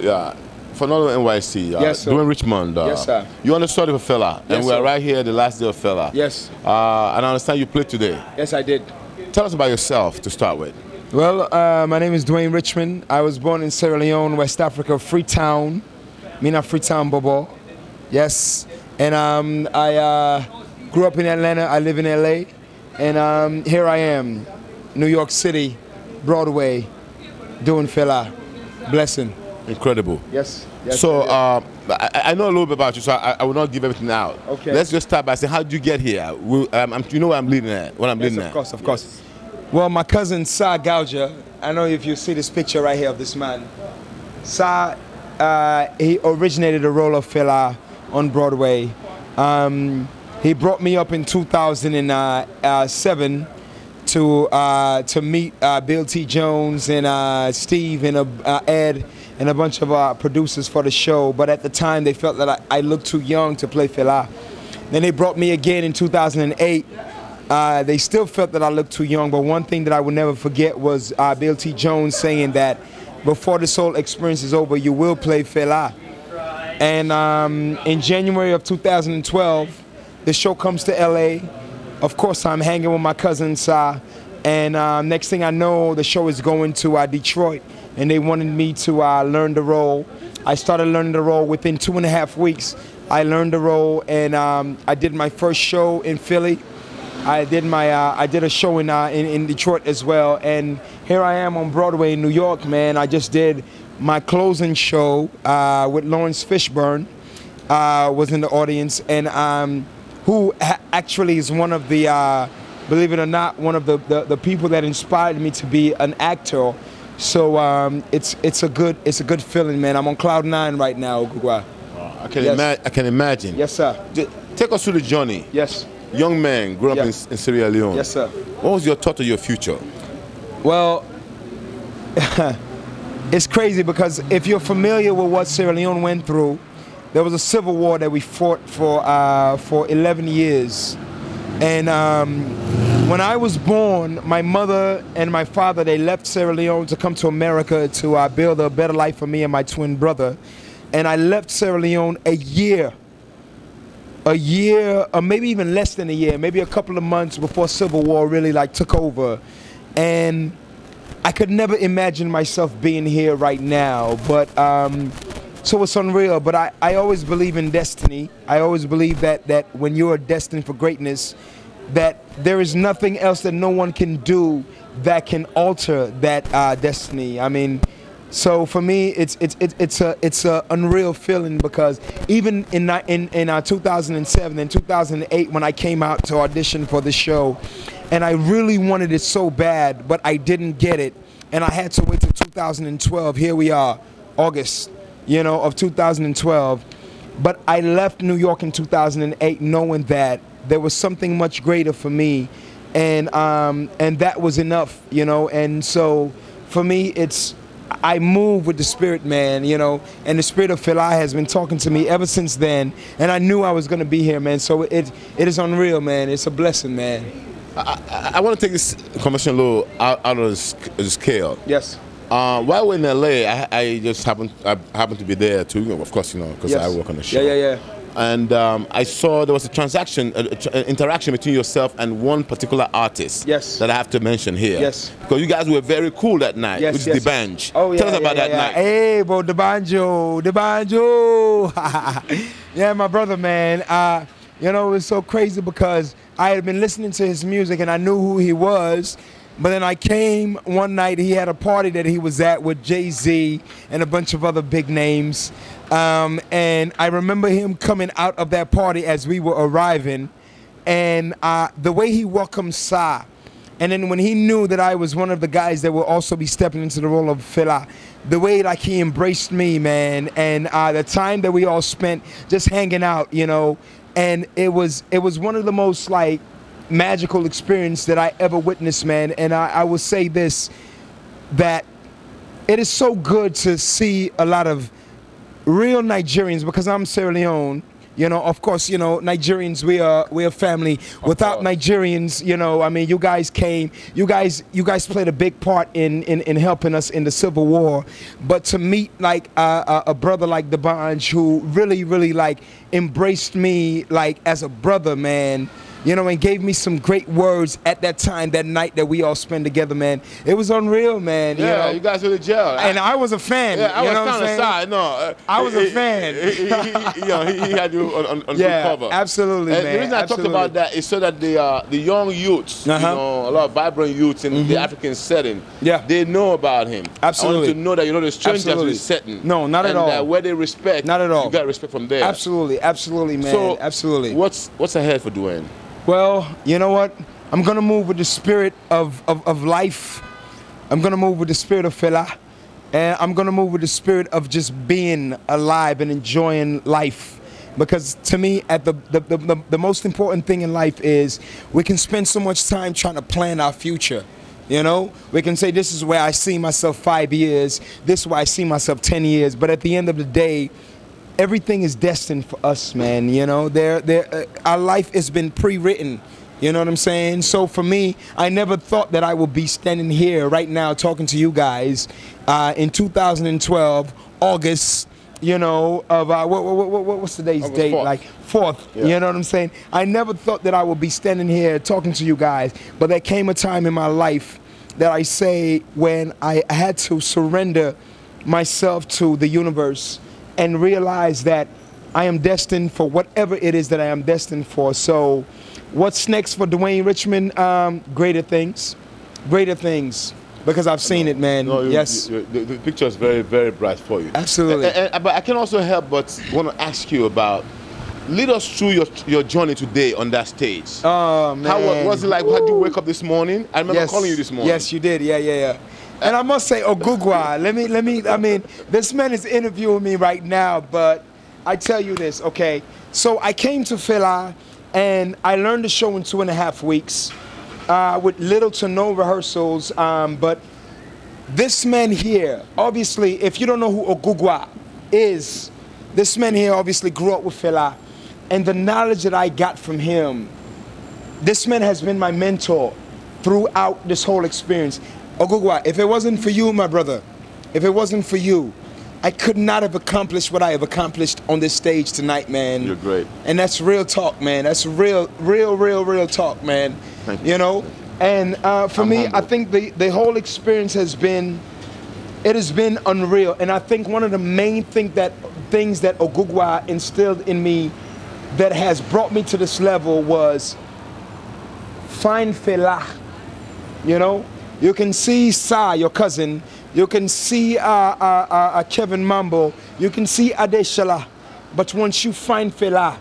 Yeah. Fernando NYC, yes, sir. doing Richmond. Yes, sir. You on the study for Fela, Yes, and we are sir. right here the last day of Fela. Yes. And I understand you played today. Yes, I did. Tell us about yourself to start with. Well, my name is Dwayne Richmond. I was born in Sierra Leone, West Africa, Freetown. Mina Freetown, Bobo. Yes. And I grew up in Atlanta. I live in LA. And here I am, New York City, Broadway, doing Fela. Blessing. Incredible. Yes. Yes, so I know a little bit about you, so I will not give everything out. Okay. Let's just start by saying, how did you get here? You know where I'm leading at. What I'm leading at. Of course, of course. Well, my cousin Sa Gauja, I know if you see this picture right here of this man. Sa, he originated the role of Fela on Broadway. He brought me up in 2007 to meet Bill T. Jones and Steve and Ed and a bunch of producers for the show. But at the time, they felt that I looked too young to play Fela. Then they brought me again in 2008. They still felt that I looked too young, but one thing that I will never forget was Bill T. Jones saying that before this whole experience is over, you will play Fela. And in January of 2012, the show comes to LA. Of course, I'm hanging with my cousin Sa, and next thing I know, the show is going to Detroit, and they wanted me to learn the role. I started learning the role within 2.5 weeks. I learned the role, and I did my first show in Philly. I did a show in Detroit as well, and here I am on Broadway in New York, man. I just did my closing show with Lawrence Fishburne, was in the audience, and who actually is one of the, believe it or not, one of the people that inspired me to be an actor. So it's a good feeling, man. I'm on cloud 9 right now, Gugwa. I can imagine. Yes, sir. Take us through the journey. Yes. Young man, grew up in Sierra Leone. Yes, sir. What was your thought of your future? Well, it's crazy because if you're familiar with what Sierra Leone went through, there was a civil war that we fought for 11 years. And when I was born, my mother and my father, they left Sierra Leone to come to America to build a better life for me and my twin brother. And I left Sierra Leone a year, or maybe even less than a year, maybe a couple of months before Civil War really took over. And I could never imagine myself being here right now, but so it's unreal. But I always believe in destiny. I always believe that when you are destined for greatness, that there is nothing else that no one can do that can alter that destiny. I mean, so for me, it's a unreal feeling, because even in 2007 and 2008, when I came out to audition for the show, and I really wanted it so bad, but I didn't get it, and I had to wait till 2012. Here we are, August, of 2012. But I left New York in 2008 knowing that there was something much greater for me, and that was enough, And so for me, I move with the spirit, man, and the spirit of Fela has been talking to me ever since then, and I knew I was going to be here, man. So it is unreal, man. It's a blessing, man. I want to take this conversation a little out of the scale. Yes. While we're in LA, I just happened to be there too, of course, because yes. I work on the show. Yeah. And I saw there was an interaction between yourself and one particular artist. Yes. That I have to mention here. Yes. Because you guys were very cool that night. Yes, which is the Banj. Oh yeah. Tell us about that night. Hey, bro, the banjo. Yeah, my brother, man. It was so crazy because I had been listening to his music and I knew who he was. But then I came one night, he had a party that he was at with Jay-Z and a bunch of other big names. And I remember him coming out of that party as we were arriving, and the way he welcomed Sa, and then when he knew that I was one of the guys that will also be stepping into the role of Fela, the way he embraced me, man, and the time that we all spent just hanging out, and it was one of the most magical experience that I ever witnessed, man. And I will say this, that it is so good to see a lot of real Nigerians, because I'm Sierra Leone, You know, of course, you know, Nigerians, we're a family. Without Nigerians, you know, I mean, you guys came, you guys played a big part in helping us in the Civil War. But to meet like a brother like D'banj, who really like embraced me like as a brother, man, you know, and gave me some great words at that time, that night that we all spent together, man. It was unreal, man. Yeah, you know? you guys were the jail. And I was a fan. Yeah, I you was know kind of sad. No, I was a fan. He had you on good cover. Absolutely, and man. The reason I talked about that is so that the young youths, you know, a lot of vibrant youths in the African setting, they know about him. Absolutely. I want you to know that you're not a stranger to the setting. No, not at all. And where they respect, not at all. You got respect from there. Absolutely, absolutely, man. So, absolutely. What's ahead for Dwayne? Well, you know what? I'm gonna move with the spirit of life. I'm gonna move with the spirit of Fela. And I'm gonna move with the spirit of just being alive and enjoying life. Because to me, at the most important thing in life is we can spend so much time trying to plan our future. You know, we can say this is where I see myself 5 years, this is where I see myself 10 years, but at the end of the day, everything is destined for us, man. You know, our life has been pre-written. You know what I'm saying? So for me, I never thought that I would be standing here right now talking to you guys in 2012, August, you know, of what's today's date? 4th. Like 4th. Yeah. You know what I'm saying? I never thought that I would be standing here talking to you guys, but there came a time in my life that I say when I had to surrender myself to the universe and realize that I am destined for whatever it is that I am destined for. So what's next for Dwayne Richmond? Greater things. Greater things. Because I've seen it, man. No, yes. The picture is very, very bright for you. Absolutely. But I can also help but want to ask you about, lead us through your journey today on that stage. Oh, man. How was it like? How did you wake up this morning? I remember calling you this morning. Yes, you did. Yeah. And I must say, Ogugwa, I mean, this man is interviewing me right now, but I tell you this, okay? So I came to Fela, and I learned the show in 2.5 weeks with little to no rehearsals, but this man here, obviously, if you don't know who Ogugwa is, this man here obviously grew up with Fela, and the knowledge that I got from him, this man has been my mentor throughout this whole experience. Ogugwa, if it wasn't for you, my brother, if it wasn't for you, I could not have accomplished what I have accomplished on this stage tonight, man. You're great. And that's real talk, man. That's real talk, man. Thank you. You know? And for me, I think the whole experience has been unreal. And I think one of the main things that Ogugwa instilled in me that has brought me to this level was find Fela, you know? You can see Sa, your cousin. You can see Kevin Mambo. You can see Adeshala. But once you find Fela,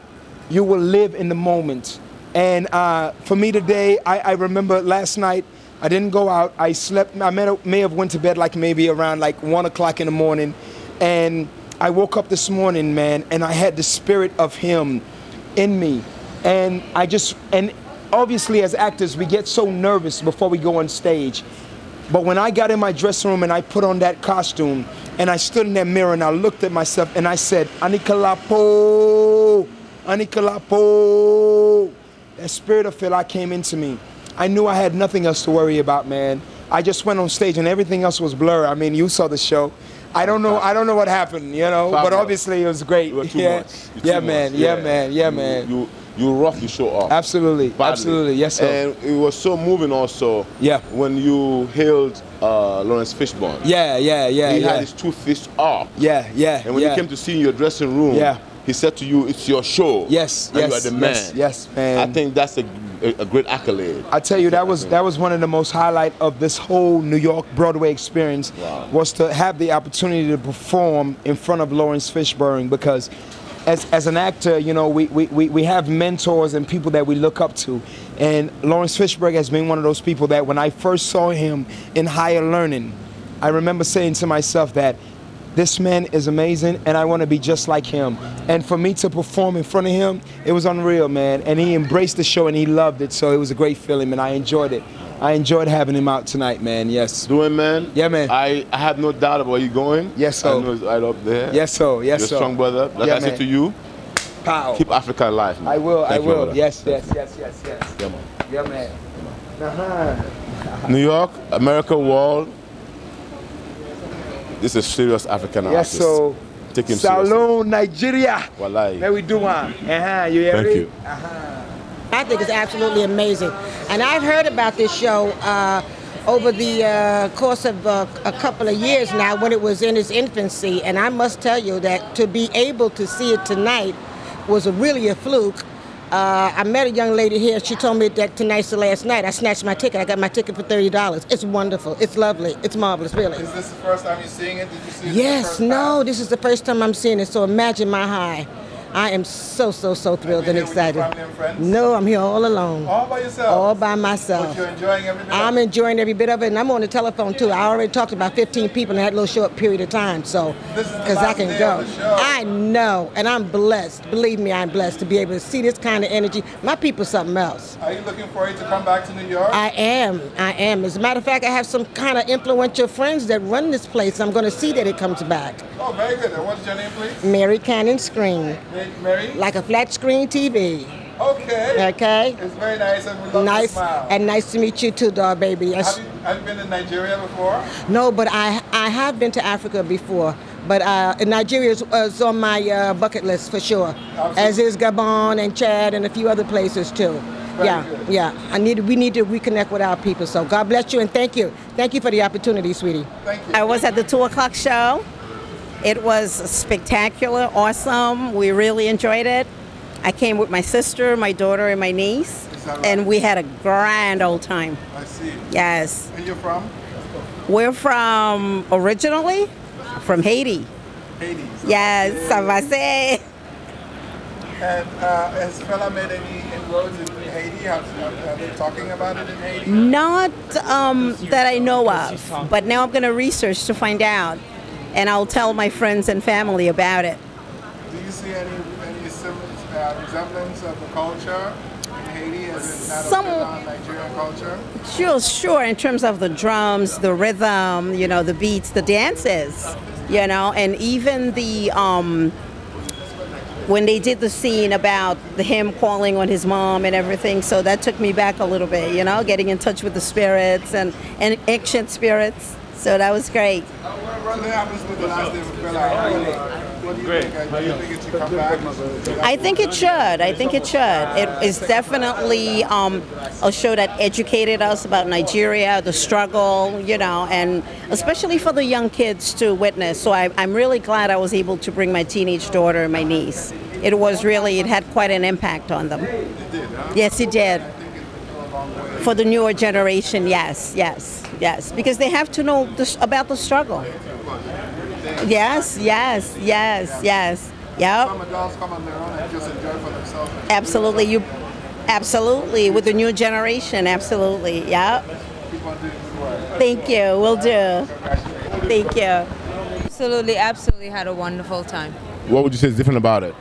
you will live in the moment. And for me today, I remember last night, I didn't go out. I slept. I may have went to bed like maybe around like 1 o'clock in the morning. And I woke up this morning, man, and I had the spirit of him in me. And obviously, as actors, we get so nervous before we go on stage. But when I got in my dressing room and I put on that costume and I stood in that mirror and I looked at myself and I said, Anikalapo, Anikalapo. That spirit of Fela came into me. I knew I had nothing else to worry about, man. I just went on stage and everything else was blurred. I mean, you saw the show. I don't know what happened, you know, but obviously it was great. Yeah, man. You rough the show up. Absolutely, badly. Absolutely, yes sir. And it was so moving also. Yeah. When you hailed Lawrence Fishburne. Yeah. He had his 2 fists up. Yeah. And when he came to see you in your dressing room, he said to you, "It's your show." Yes. You are the man. Yes, man. I think that's a great accolade. I tell you, that was one of the most highlight of this whole New York Broadway experience. Wow. Was to have the opportunity to perform in front of Lawrence Fishburne, because as an actor, you know, we have mentors and people that we look up to. And Lawrence Fishburne has been one of those people that when I first saw him in Higher Learning, I remember saying to myself that this man is amazing and I want to be just like him. And for me to perform in front of him, it was unreal, man. And he embraced the show and he loved it. So it was a great feeling and I enjoyed it. I enjoyed having him out tonight, man. Yes. Doing, man. Yeah, man. I have no doubt about you going. Yes, sir. I know it's right up there. Yes, sir. Yes, You're sir. a strong brother. Like I said to you, Pow. Keep Africa alive, man. I will. Thank I will. you, Yes. Yeah, man. Yeah, man. New York, America, world. This is serious African artist. Yes, so. Take him Salon, Nigeria. Wallahi. There we do one. You hear Thank me? you. I think it's absolutely amazing. And I've heard about this show over the course of a couple of years now when it was in its infancy. And I must tell you that to be able to see it tonight was really a fluke. I met a young lady here. She told me that tonight's the last night. I snatched my ticket. I got my ticket for $30. It's wonderful. It's lovely. It's marvelous, really. Is this the first time you're seeing it? Did you see it? Yes, no, this is the first time I'm seeing it. So imagine my high. I am so thrilled and excited. With your family and friends? No, I'm here all alone. All by yourself? All by myself. But you're enjoying every bit I'm enjoying every bit of it, and I'm on the telephone too. I already talked to about 15 people in that little short period of time, so because I can go. I know, and I'm blessed. Believe me, I'm blessed to be able to see this kind of energy. My people, something else. Are you looking for it to come back to New York? I am. As a matter of fact, I have some kind of influential friends that run this place. I'm going to see that it comes back. Oh, very good. And what's your name, please? Mary Cannon Screen. Mary? Like a flat screen TV. Okay. Okay. It's very nice, and we love nice, your smile. And nice to meet you too, dog baby. Have you been to Nigeria before? No, but I have been to Africa before. But Nigeria is on my bucket list for sure. Absolutely. As is Gabon and Chad and a few other places too. Very good. Yeah. We need to reconnect with our people. So God bless you and thank you. Thank you for the opportunity, sweetie. Thank you. I was at the 2 o'clock show. It was spectacular, awesome. We really enjoyed it. I came with my sister, my daughter, and my niece, and we had a grand old time. I see. Yes. Where you from? We're from, originally, from Haiti. Haiti. Yes, ça va se. And has Fela made any inroads in Haiti? Are they talking about it in Haiti? Not that I know of, but now I'm going to research to find out, and I'll tell my friends and family about it. Do you see any resemblance of the culture in Haiti as in that of Nigerian culture? Sure. In terms of the drums, the rhythm, the beats, the dances, and even the when they did the scene about him calling on his mom and everything, so that took me back a little bit, getting in touch with the spirits and ancient spirits. So that was great. What happens with the last day of Fela? What do you think? Do you think it should come back? I think it should. It is definitely a show that educated us about Nigeria, the struggle, and especially for the young kids to witness. So I'm really glad I was able to bring my teenage daughter and my niece. It had quite an impact on them. It did, huh? Yes, it did. For the newer generation, yes. Because they have to know about the struggle. Yes. Yep. Some adults come on their own and just enjoy for themselves. Absolutely. With the new generation, absolutely. Yep. Keep on doing good work. Thank you. Will do. Thank you. Absolutely had a wonderful time. What would you say is different about it?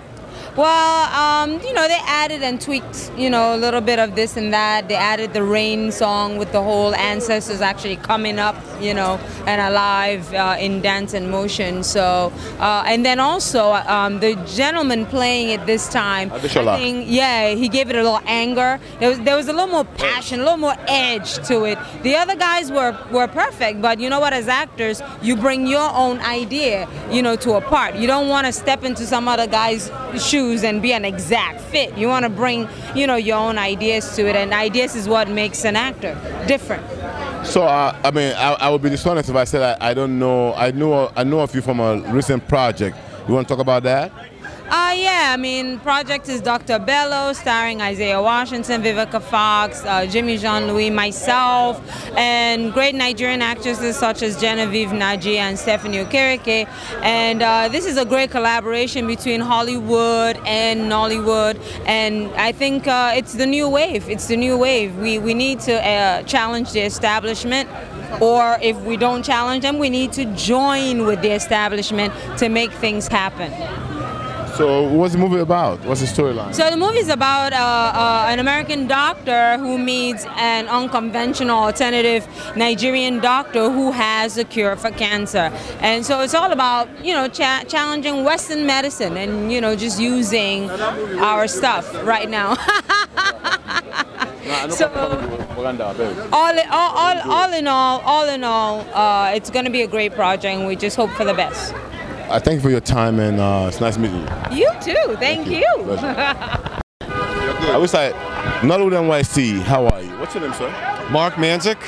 Well, they added and tweaked, a little bit of this and that. They added the rain song with the whole ancestors actually coming up, and alive in dance and motion. So, and then also the gentleman playing it this time, I think, he gave it a little anger. There was a little more passion, a little more edge to it. The other guys were perfect, but you know what? As actors, you bring your own idea, to a part. You don't want to step into some other guy's shoes and be an exact fit. You want to bring, your own ideas to it, and ideas is what makes an actor different. So, I would be dishonest if I said I don't know. I know of you from a recent project. You want to talk about that? Project is Dr. Bello, starring Isaiah Washington, Vivica Fox, Jimmy Jean-Louis, myself, and great Nigerian actresses such as Genevieve Naji and Stephanie Okereke. And this is a great collaboration between Hollywood and Nollywood, and I think it's the new wave. It's the new wave. We need to challenge the establishment, or if we don't challenge them, we need to join with the establishment to make things happen. So what's the movie about? What's the storyline? So the movie is about an American doctor who meets an unconventional alternative Nigerian doctor who has a cure for cancer. And so it's all about, you know, challenging Western medicine and, you know, just using our stuff right now. So all in all, it's going to be a great project, and we just hope for the best. I thank you for your time, and it's nice meeting you. You too. Thank you. I was like, Nollywood NYC, how are you? What's your name, sir? Mark Manzik.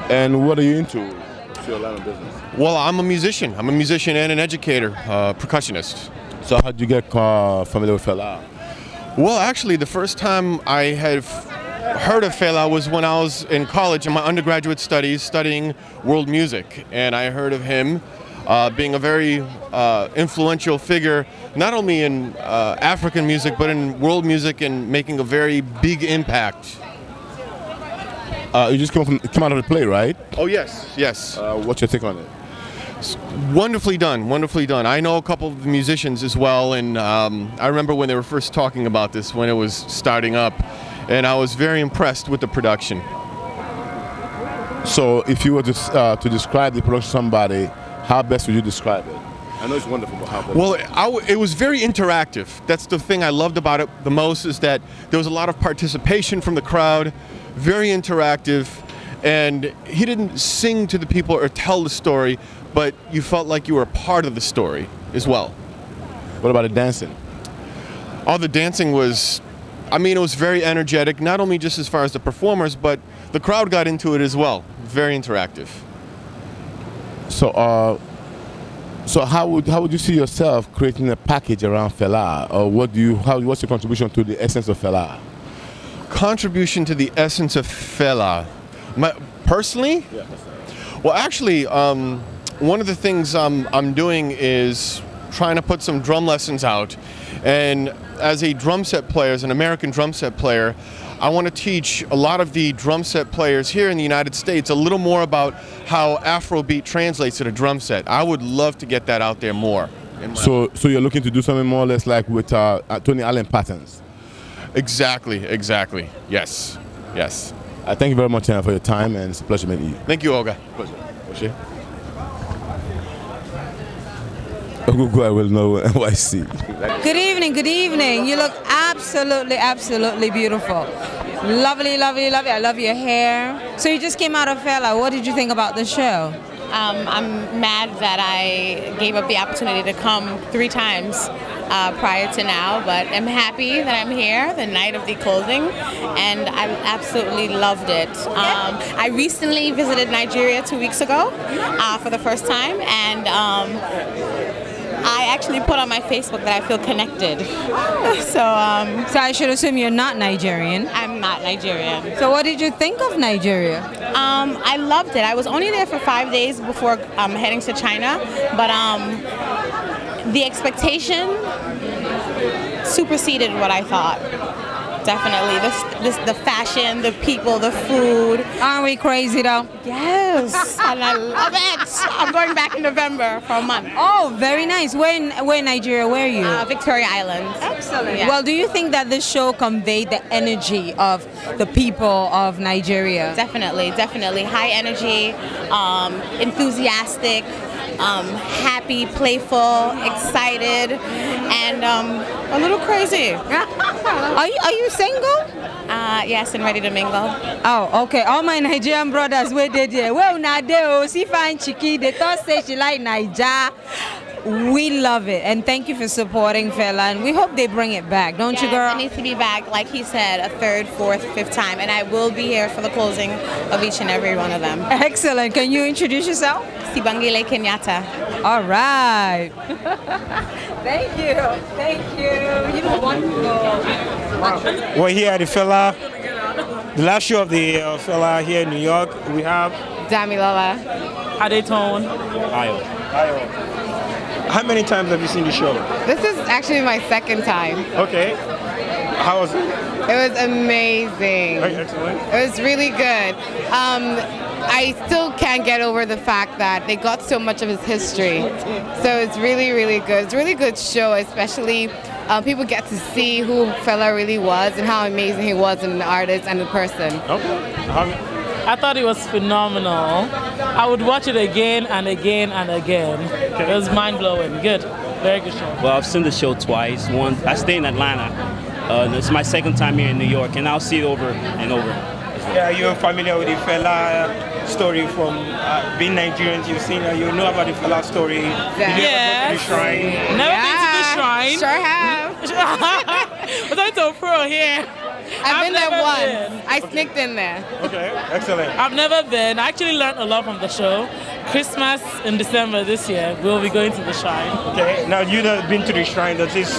And what are you into? What's your line of business? Well, I'm a musician. I'm a musician and an educator, percussionist. So how did you get familiar with Fela? Well, actually, the first time I had heard of Fela was when I was in college in my undergraduate studies studying world music. And I heard of him being a very influential figure, not only in African music, but in world music, and making a very big impact. You just come out of the play, right? Oh, yes, yes. What's your take on it? It's wonderfully done, wonderfully done. I know a couple of musicians as well, and I remember when they were first talking about this, when it was starting up, and I was very impressed with the production. So if you were to describe the production to somebody, how best would you describe it? I know it's wonderful, but how best? Well, it was very interactive. That's the thing I loved about it the most, is that there was a lot of participation from the crowd, very interactive, and he didn't sing to the people or tell the story, but you felt like you were a part of the story as well. What about the dancing? Oh, the dancing was, I mean, it was very energetic, not only just as far as the performers, but the crowd got into it as well. Very interactive. So, so how would you see yourself creating a package around Fela, or what's your contribution to the essence of Fela? Contribution to the essence of Fela, personally? Yeah. Well, actually, one of the things I'm doing is trying to put some drum lessons out, and as a drum set player, as an American drum set player, I want to teach a lot of the drum set players here in the United States a little more about how Afrobeat translates to the drum set. I would love to get that out there more. So you're looking to do something more or less like with Tony Allen patterns? Exactly, exactly. Yes, yes. Thank you very much for your time, and it's a pleasure meeting you. Thank you, Olga. Pleasure. I will know NYC. Good evening, good evening. You look absolutely, absolutely beautiful. Lovely, lovely, lovely. I love your hair. So you just came out of Fela. What did you think about the show? I'm mad that I gave up the opportunity to come 3 times prior to now, but I'm happy that I'm here the night of the closing, and I absolutely loved it. I recently visited Nigeria 2 weeks ago for the first time, and I actually put on my Facebook that I feel connected. So I should assume you're not Nigerian. I'm not Nigerian. So what did you think of Nigeria? I loved it. I was only there for 5 days before heading to China, but the expectation superseded what I thought. Definitely. The fashion, the people, the food. Aren't we crazy though? Yes. And I love it. I'm going back in November for a month. Oh, very nice. Where in Nigeria? Where are you? Victoria Island. Excellent. Yeah. Well, do you think that this show conveyed the energy of the people of Nigeria? Definitely, definitely. High energy, enthusiastic, happy, playful, excited, and a little crazy. Are you single? Yes, and ready to mingle. Oh, okay. All my Nigerian brothers, where they there? Well, now they see fine chiki. They thought say she like Niger. We love it, and thank you for supporting Fela, and we hope they bring it back, don't you, girl? It needs to be back, like he said, a 3rd, 4th, 5th time, and I will be here for the closing of each and every one of them. Excellent. Can you introduce yourself? Sibangile Kenyatta. All right. Thank you. Thank you. You are wonderful. We're here at the Fela, the last show of the Fela here in New York. We have Damilola. Adetone. Ayo. How many times have you seen the show? This is actually my 2nd time. Okay. How was it? It was amazing. Very excellent. It was really good. I still can't get over the fact that they got so much of his history. So it's really, really good. It's a really good show, especially people get to see who Fela really was and how amazing he was as an artist and a person. Okay. I thought it was phenomenal. I would watch it again and again and again. Okay. It was mind-blowing. Good. Very good show. Well, I've seen the show twice. Once I stay in Atlanta. It's my second time here in New York, and I'll see it over and over. Yeah, you're familiar with the Fela story from being Nigerians. You've seen, you know about the Fela story. Yes. The shrine. Never been to the shrine. Sure have. I'm talking to a pro here. I've been there once. I sneaked in there. Okay, excellent. I've never been. I actually learned a lot from the show. Christmas in December this year, we'll be going to the shrine. Okay, now you've been to the shrine. Does this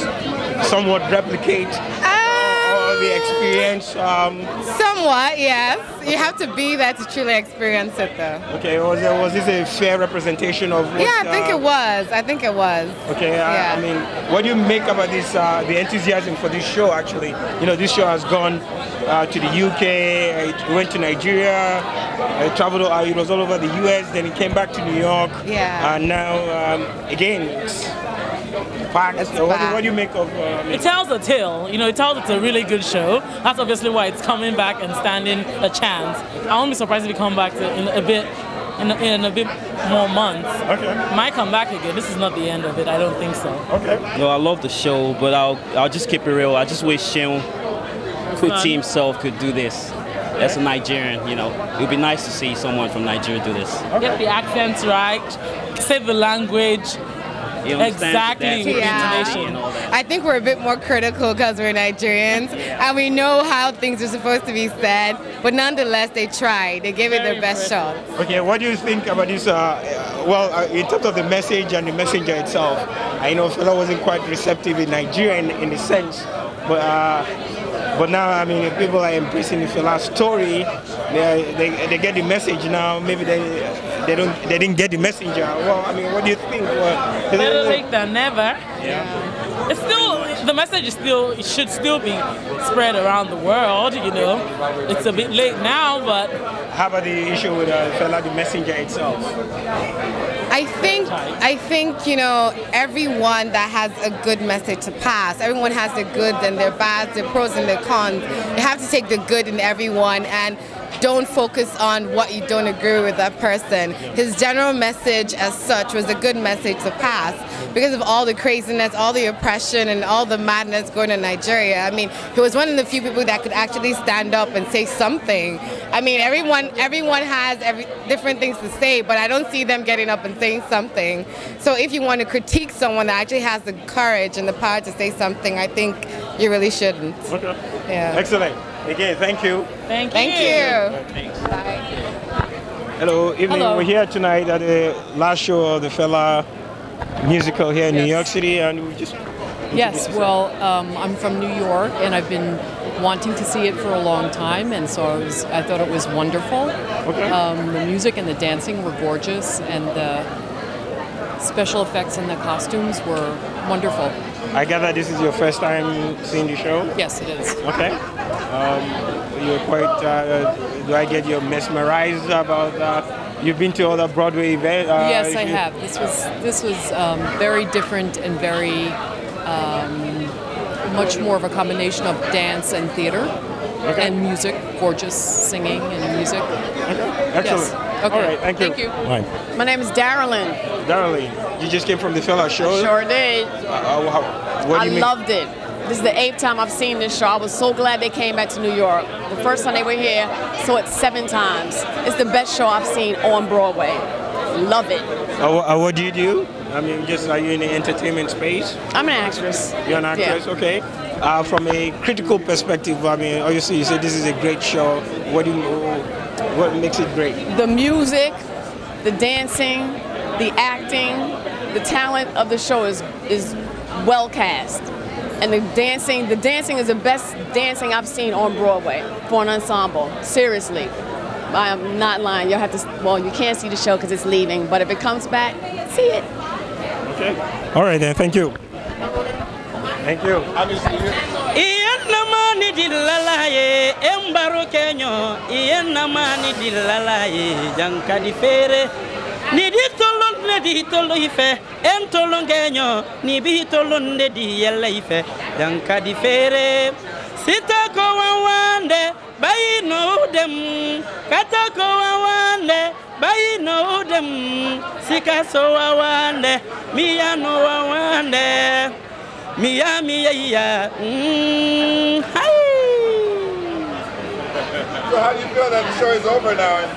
somewhat replicate the experience? Somewhat, yes. You have to be there to truly experience it, though. Okay, was this a fair representation of what, yeah, I think it was. I think it was. Okay, yeah. I mean, what do you make about this, the enthusiasm for this show, actually? You know, this show has gone to the UK, it went to Nigeria, it traveled, it was all over the US, then it came back to New York. Yeah. And now, again, it's packed. What do you make of it? Tells a tale. You know, it tells it's a really good show. That's obviously why it's coming back and standing a chance. I won't be surprised if we come back in a bit more months. Okay. Might come back again. This is not the end of it. I don't think so. Okay. No, I love the show, but I'll just keep it real. I just wish Sheun Kuti himself could do this. As a Nigerian, you know, it would be nice to see someone from Nigeria do this. Okay. Get the accents right, say the language. Exactly, with intonation. I think we're a bit more critical because we're Nigerians and we know how things are supposed to be said, but nonetheless they tried. They gave it their best shot. Okay, what do you think about this? In terms of the message and the messenger itself, I know Fela wasn't quite receptive in Nigeria in the sense, but now, I mean, if people are embracing the Fela story, they get the message now. Maybe they didn't get the messenger. Well, I mean, what do you think? Better late than never. Yeah. It's still, the message is still, it should still be spread around the world. You know, it's a bit late now, but. How about the issue with Fela, the messenger itself? I think, you know, everyone that has a good message to pass, everyone has their goods and their bads, their pros and their cons. You have to take the good in everyone and don't focus on what you don't agree with that person. His general message as such was a good message to pass because of all the craziness, all the oppression and all the madness going on in Nigeria. I mean, he was one of the few people that could actually stand up and say something. I mean, everyone has different things to say, but I don't see them getting up and saying something. So if you want to critique someone that actually has the courage and the power to say something, I think you really shouldn't. Okay. Yeah. Excellent. Again, thank you. Thank you. Thanks. Bye. Hello, evening. Hello. We're here tonight at the last show of the Fela musical here in New York City, and we just. Yes, well, I'm from New York, and I've been wanting to see it for a long time, and so I thought it was wonderful. Okay. The music and the dancing were gorgeous, and the special effects and the costumes were wonderful. I gather this is your first time seeing the show? Yes, it is. Okay. You're quite, do I get you mesmerized about, you've been to other Broadway events? Yes, I have. This was very different and very, much more of a combination of dance and theater. Okay. And music, gorgeous singing and music. Okay. Excellent. Yes. Okay. All right, thank you. Thank you. All right. My name is Darylyn. Darylyn, you just came from the Fela show? Sure did. What do you mean? Loved it. This is the 8th time I've seen this show. I was so glad they came back to New York. The first time they were here, saw it 7 times. It's the best show I've seen on Broadway. Love it. What do you do? I mean, are you in the entertainment space? I'm an actress. You're an actress, yeah. Okay. From a critical perspective, I mean, obviously you said this is a great show. What makes it great? The music, the dancing, the acting, the talent of the show is well cast. And the dancing is the best dancing I've seen on Broadway for an ensemble. Seriously. I'm not lying. You'll have to, well, you can't see the show because it's leaving, but if it comes back, see it. Okay. All right then, thank you. Thank you. In the morning, dilalaye embaro kenyo iena mani dilalaye janka di fere ni di tolon ne di tolo ife en tolon kenyo ni bi tolon ne di yella ife janka di fere sita ko wawande bayi no dem kata ko wawande bayi no dem sika so wawande miya no wawande miya ya hi. So how do you feel that the show is over now and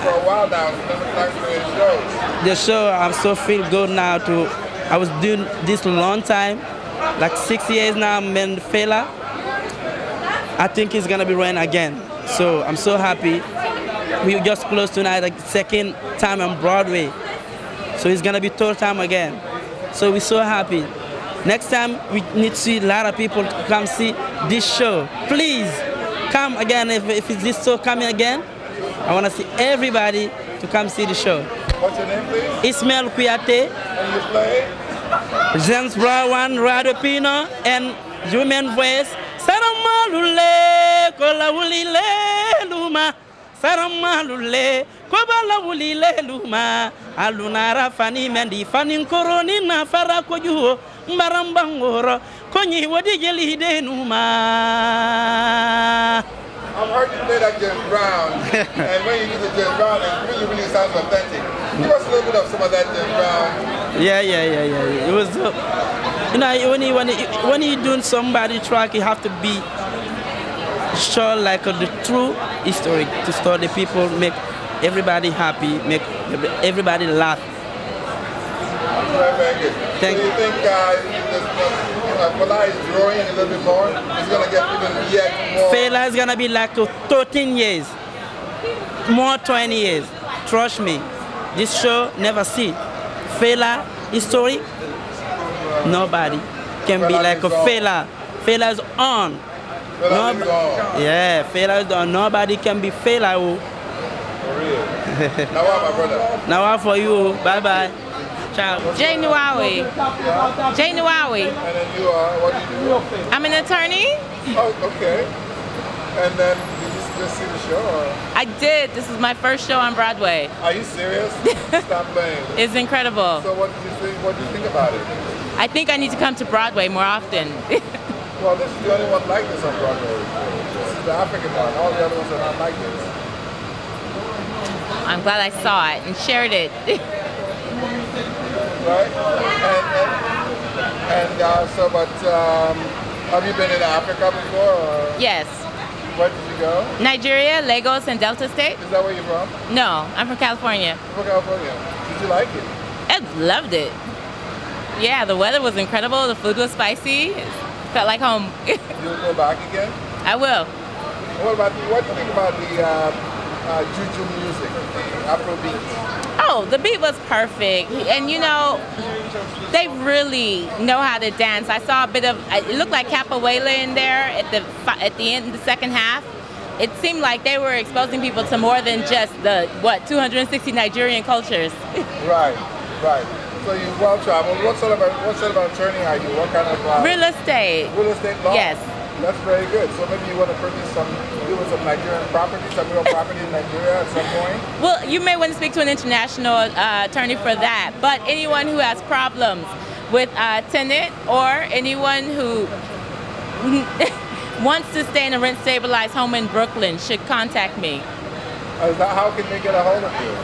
for a while now? It doesn't look like the shows. The show, I'm so feel good now I was doing this a long time, like 6 years now. I'm in Fela. I think it's gonna be running again. So I'm so happy. We just closed tonight, like second time on Broadway. So it's gonna be third time again. So we're so happy. Next time we need to see a lot of people to come see this show. Please come again if it's this show coming again. I wanna see everybody to come see the show. What's your name, please? Ismael Kuyate. And you play? James Brown, Radio Pino, and human voice. Saramalule, kola wulile luma. Saramalule, kobala wulile luma. Alunara fani mendi fani koroni na farako juho. Mbarambangoro, konyi wadi jeli de numa. I've heard you play that James Brown, and when you do the James Brown, it really sounds authentic. Give us a little bit of some of that James Brown. Yeah. It was, you know, when you doing somebody track, you have to be sure like the true history to start the people, make everybody happy, make everybody laugh. Very good. So you think Fela is growing a little bit more? It's going to get even yet more? Fela is going to be like 13 years, more 20 years. Trust me, this show never see. Fela history, nobody can be like a Fela. Fela is on. Yeah, Fela is on. Nobody can be Fela. For real. Now my brother. Now for you. Bye-bye. Ciao. Jay Nuawi. Jay Nuawi. And then you are, what do you do? I'm an attorney. Oh, okay. And then did you just see the show? Or? I did. This is my first show on Broadway. Are you serious? Stop playing. It's incredible. So what did you think? What do you think about it? I think I need to come to Broadway more often. Well, this is the only one like this on Broadway. This is the African one. All the other ones are not like this. I'm glad I saw it and shared it. Right? But have you been in Africa before? Or? Yes. Where did you go? Nigeria, Lagos, and Delta State. Is that where you're from? No, I'm from California. From California. Did you like it? I loved it. Yeah, the weather was incredible. The food was spicy. It felt like home. You'll go back again? I will. What do you think about the juju music, the Afro beat? Oh, the beat was perfect. And you know, they really know how to dance. I saw a bit of, it looked like capoeira in there at the end, the second half. It seemed like they were exposing people to more than just the, 260 Nigerian cultures. Right. So you're well traveled. What sort of attorney are you? What kind of... Real estate. Real estate law? Yes. That's very good. So maybe you want to purchase some Nigerian property, some real property in Nigeria at some point? Well, you may want to speak to an international attorney for that. But anyone who has problems with tenant or anyone who wants to stay in a rent-stabilized home in Brooklyn should contact me. How can they get a hold of you?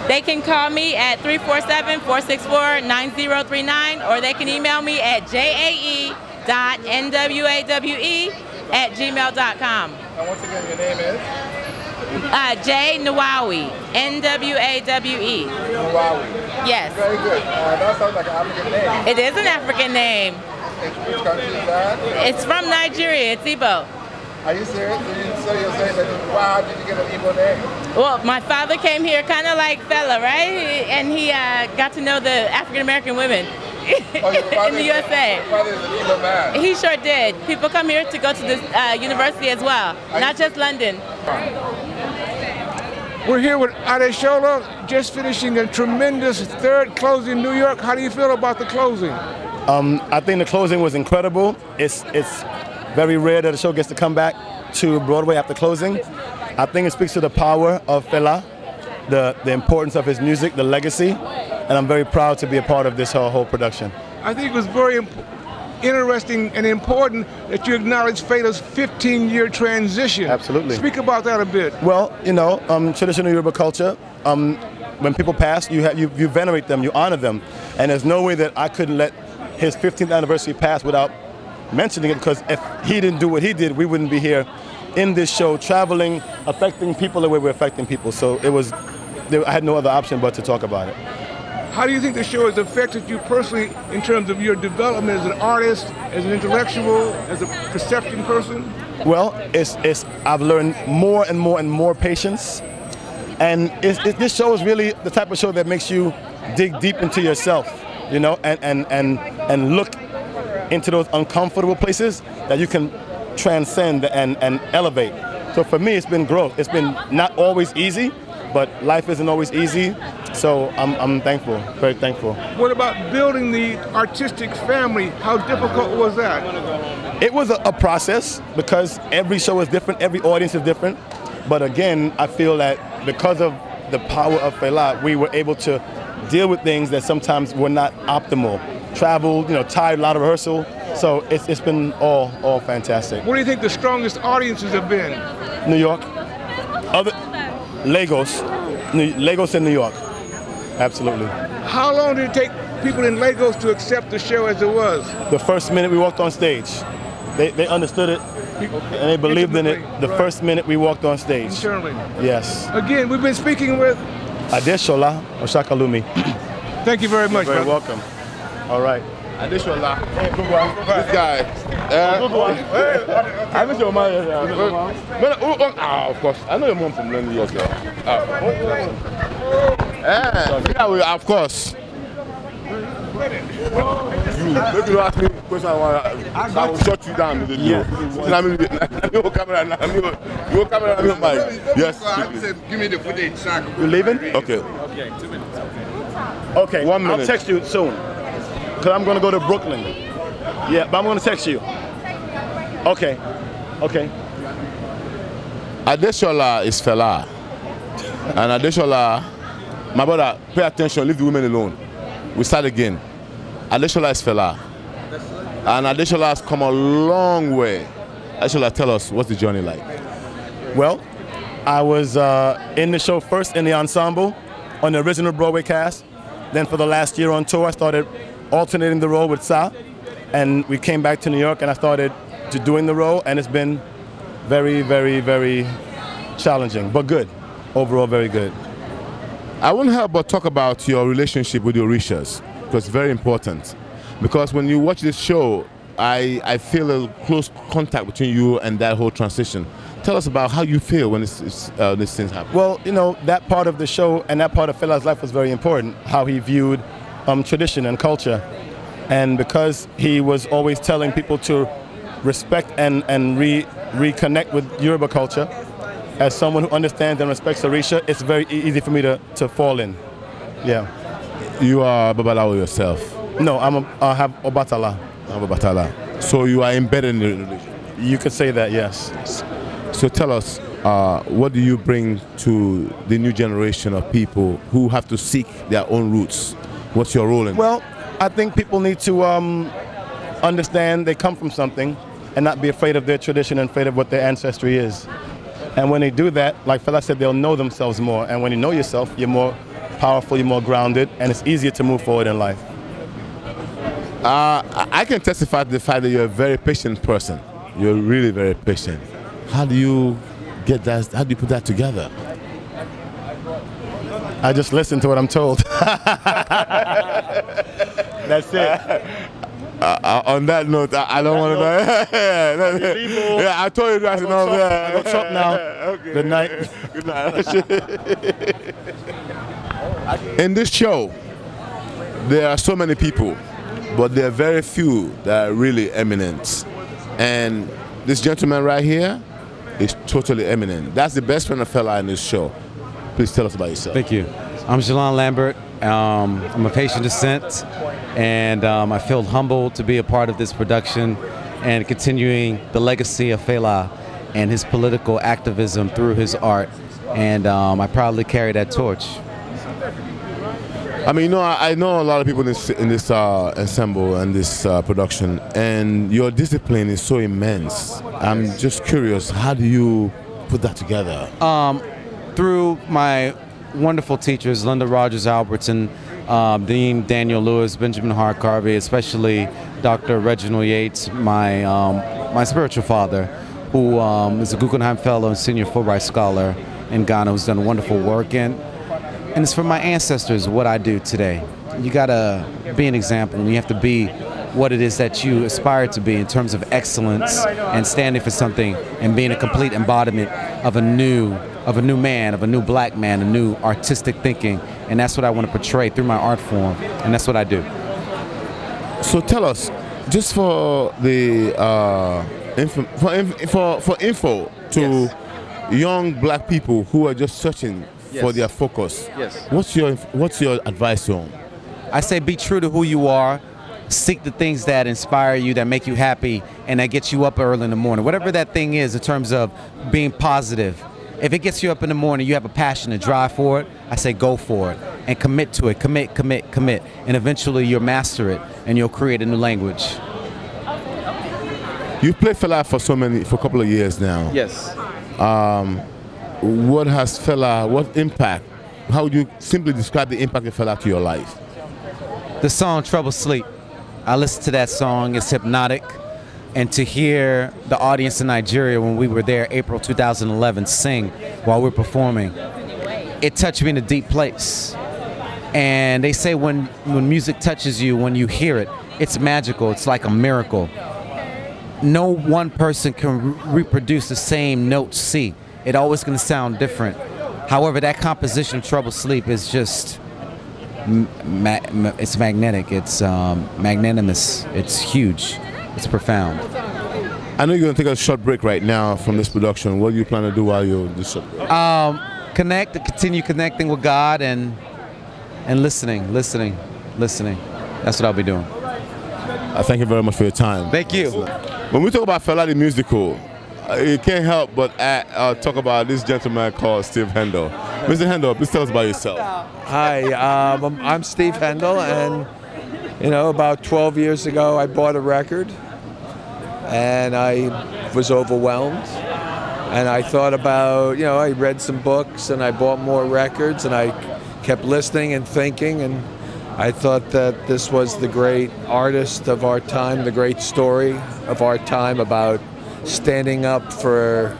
They can call me at 347-464-9039, or they can email me at jae.nwawe@gmail.com. And once again, your name is? Jay Nuawi, N-W-A-W-E. Nuawi. Yes. Very good. That sounds like an African name. It is an African name. Which country is that? It's from Nigeria. It's Igbo. Are you serious? So you're saying that, wow, did you get an Igbo name? Well, my father came here kind of like Fela, right? And he got to know the African-American women in the USA. Your father is an Igbo man. He sure did. People come here to go to this university as well, not just London. We're here with Adesola, just finishing a tremendous third closing in New York. How do you feel about the closing? I think the closing was incredible. It's very rare that a show gets to come back to Broadway after closing. I think it speaks to the power of Fela, the importance of his music, the legacy, and I'm very proud to be a part of this whole production. I think it was very interesting and important that you acknowledge Fela's 15-year transition. Absolutely. Speak about that a bit. Well, you know, traditional Yoruba culture, when people pass, you venerate them, you honor them, and there's no way that I couldn't let his 15th anniversary pass without mentioning it, because if he didn't do what he did, we wouldn't be here in this show, traveling, affecting people the way we're affecting people. So I had no other option but to talk about it. How do you think the show has affected you personally in terms of your development as an artist, as an intellectual, as a perception person? Well, I've learned more and more patience, and this show is really the type of show that makes you dig deep into yourself, you know, and look into those uncomfortable places that you can transcend and elevate. So for me, it's been growth. It's been not always easy, but life isn't always easy. So I'm thankful, very thankful. What about building the artistic family? How difficult was that? It was a process, because every show is different, every audience is different. But again, I feel that because of the power of Fela, we were able to deal with things that sometimes were not optimal. Traveled, you know, tired, a lot of rehearsal. So it's been all fantastic. What do you think the strongest audiences have been? New York, Lagos and New York. Absolutely. How long did it take people in Lagos to accept the show as it was? The first minute we walked on stage, they understood it and they believed in it the first minute we walked on stage. Internally. Yes. Again, we've been speaking with Adeshola Oshakalumi. Thank you very much. You're very brother. welcome. All right. Adeshola. This guy. I miss your mom. Of course. I know your mom from New York. Of course. Maybe you ask me a question, I will shut you down. Yes. Give me the footage. You leaving? Okay. Okay, 2 minutes. Okay, 1 minute. I'll text you soon, because I'm going to go to Brooklyn. Yeah, but I'm going to text you. Okay. Adeshola is Fela. And Adeshola, my brother, pay attention, leave the women alone. We start again. Adeshola is Fela. And Adeshola has come a long way. Adeshola, tell us, what's the journey like? Well, I was in the show first in the ensemble on the original Broadway cast. Then for the last year on tour, I started alternating the role with Sa. And we came back to New York and I started doing the role, and it's been very, very, very challenging, but good. Overall, very good. I won't help but talk about your relationship with your Orishas, because it's very important. Because when you watch this show, I feel a close contact between you and that whole transition. Tell us about how you feel when these things happen. Well, you know, that part of the show and that part of Fela's life was very important, how he viewed tradition and culture. And because he was always telling people to respect and reconnect with Yoruba culture, as someone who understands and respects Orisha, it's very easy for me to fall in. Yeah. You are Babalawo yourself? No, I have Obatala. Obatala. So you are embedded in the religion? You could say that, yes. So tell us, what do you bring to the new generation of people who have to seek their own roots? What's your role in Well, I think people need to understand they come from something and not be afraid of their tradition and afraid of what their ancestry is. And when they do that, like Fela said, they'll know themselves more. And when you know yourself, you're more powerful, you're more grounded, and it's easier to move forward in life. I can testify to the fact that you're a very patient person. You're really very patient. How do you get that? How do you put that together? I just listen to what I'm told. That's it. On that note, I don't want to. Yeah, I told you guys to know that. I go chop now. Okay. Good night. Good night. In this show, there are so many people, but there are very few that are really eminent. And this gentleman right here is totally eminent. That's the best friend of Fela in this show. Please tell us about yourself. Thank you. I'm Jalon Lambert. I'm of Haitian descent, and I feel humbled to be a part of this production and continuing the legacy of Fela. and his political activism through his art. And I proudly carry that torch. I mean, you know, I know a lot of people in this ensemble and this production, and your discipline is so immense. I'm just curious, how do you put that together? Through my wonderful teachers, Linda Rogers Albertson, Dean Daniel Lewis, Benjamin Hart Carvey, especially Dr. Reginald Yates, my spiritual father, who is a Guggenheim Fellow and Senior Fulbright Scholar in Ghana, who's done wonderful work. And it's from my ancestors what I do today. You gotta be an example, and you have to be what it is that you aspire to be in terms of excellence and standing for something and being a complete embodiment of a new man, of a new black man, a new artistic thinking. And that's what I want to portray through my art form, and that's what I do. So tell us, just for the info to young black people who are just searching for their focus. Yes. What's your advice to them? I say be true to who you are. Seek the things that inspire you, that make you happy, and that get you up early in the morning. Whatever that thing is in terms of being positive. If it gets you up in the morning, you have a passion, a drive for it, I say go for it and commit to it. Commit, commit, commit. And eventually you'll master it and you'll create a new language. You've played Fela for a couple of years now. Yes. What has Fela, what impact, how would you simply describe the impact of Fela to your life? The song Trouble Sleep. I listened to that song, it's hypnotic. And to hear the audience in Nigeria when we were there, April 2011, sing while we're performing, it touched me in a deep place. And they say when music touches you, when you hear it, it's magical, it's like a miracle. No one person can reproduce the same note C. It's always going to sound different. However, that composition of Trouble Sleep is just, it's magnetic, it's magnanimous, it's huge, it's profound. I know you're going to take a short break right now from this production. What do you plan to do while you're this short break? Continue connecting with God and listening. That's what I'll be doing. Thank you very much for your time. Thank you. When we talk about Fela the musical, you can't help but talk about this gentleman called Steve Hendel. Mr. Hendel, please tell us about yourself. Hi, I'm Steve Hendel, and about 12 years ago I bought a record, and I was overwhelmed, and I thought about, I read some books, and I bought more records, and I kept listening and thinking, and I thought that this was the great artist of our time, the great story of our time about standing up for,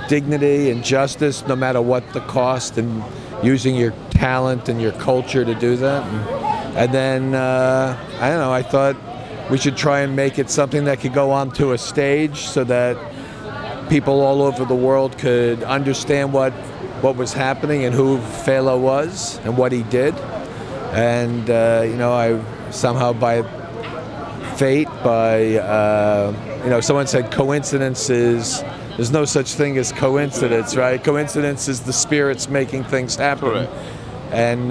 dignity and justice, no matter what the cost, and using your talent and your culture to do that. And then, I thought we should try and make it something that could go onto a stage so that people all over the world could understand what was happening and who Fela was and what he did. And, I somehow by fate, someone said coincidences, there's no such thing as coincidence, right? Coincidence is the spirits making things happen. Correct. And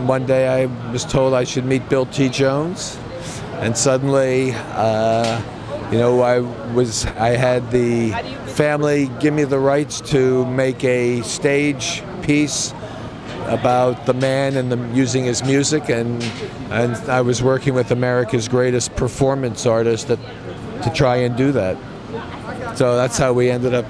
one day I was told I should meet Bill T. Jones, and suddenly, I had the family give me the rights to make a stage piece about the man and using his music, and I was working with America's greatest performance artist to try and do that. So that's how we ended up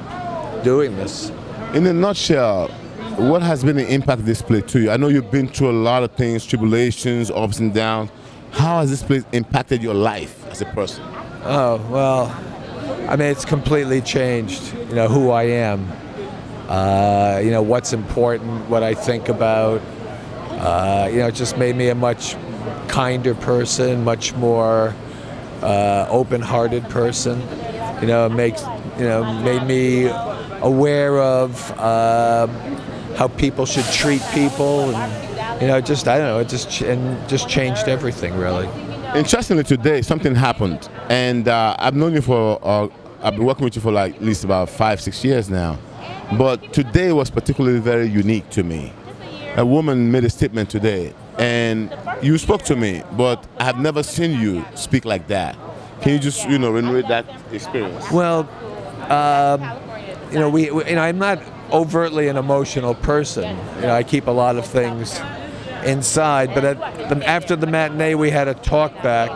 doing this. In a nutshell, what has been the impact of this play to you? I know you've been through a lot of things, tribulations, ups and downs. How has this play impacted your life as a person? Oh, well, it's completely changed, who I am. What's important, what I think about. It just made me a much kinder person, much more open-hearted person. It made me aware of how people should treat people, and it just changed everything, really. Interestingly, today something happened, and I've known you I've been working with you for at least about 5-6 years now. But today was particularly very unique to me. A woman made a statement today, and you spoke to me, but I have never seen you speak like that. Can you just, reiterate that experience? Well, you know, I'm not overtly an emotional person. You know, I keep a lot of things inside. But after the matinee, we had a talk back,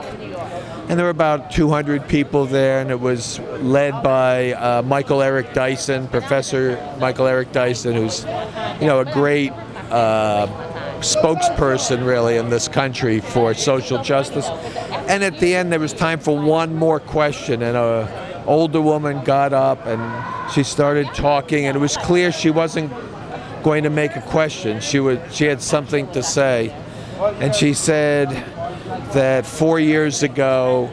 and there were about 200 people there, and it was led by Michael Eric Dyson, Professor Michael Eric Dyson, who's, you know, a great spokesperson really in this country for social justice. And at the end, there was time for one more question, and an older woman got up and she started talking, and it was clear she wasn't going to make a question. She had something to say, and she said that 4 years ago